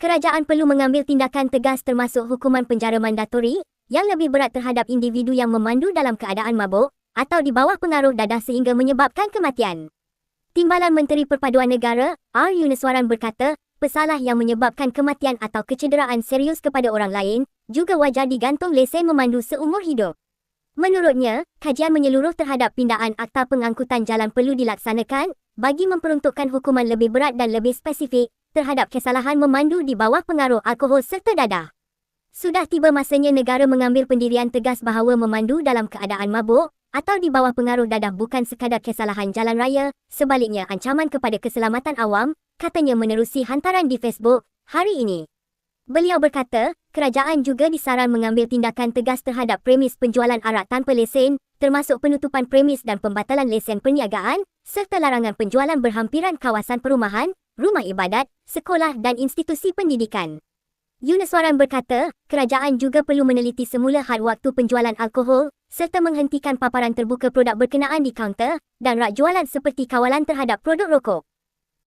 kerajaan perlu mengambil tindakan tegas termasuk hukuman penjara mandatori yang lebih berat terhadap individu yang memandu dalam keadaan mabuk atau di bawah pengaruh dadah sehingga menyebabkan kematian. Timbalan Menteri Perpaduan Negara, R. Yuneswaran berkata, pesalah yang menyebabkan kematian atau kecederaan serius kepada orang lain juga wajar digantung lesen memandu seumur hidup. Menurutnya, kajian menyeluruh terhadap pindaan Akta Pengangkutan Jalan perlu dilaksanakan bagi memperuntukkan hukuman lebih berat dan lebih spesifik terhadap kesalahan memandu di bawah pengaruh alkohol serta dadah. Sudah tiba masanya negara mengambil pendirian tegas bahawa memandu dalam keadaan mabuk atau di bawah pengaruh dadah bukan sekadar kesalahan jalan raya, sebaliknya ancaman kepada keselamatan awam, katanya menerusi hantaran di Facebook hari ini. Beliau berkata, kerajaan juga disaran mengambil tindakan tegas terhadap premis penjualan arak tanpa lesen, termasuk penutupan premis dan pembatalan lesen perniagaan, serta larangan penjualan berhampiran kawasan perumahan, rumah ibadat, sekolah dan institusi pendidikan. Yuneswaran berkata, kerajaan juga perlu meneliti semula had waktu penjualan alkohol, serta menghentikan paparan terbuka produk berkenaan di kaunter dan rak jualan seperti kawalan terhadap produk rokok.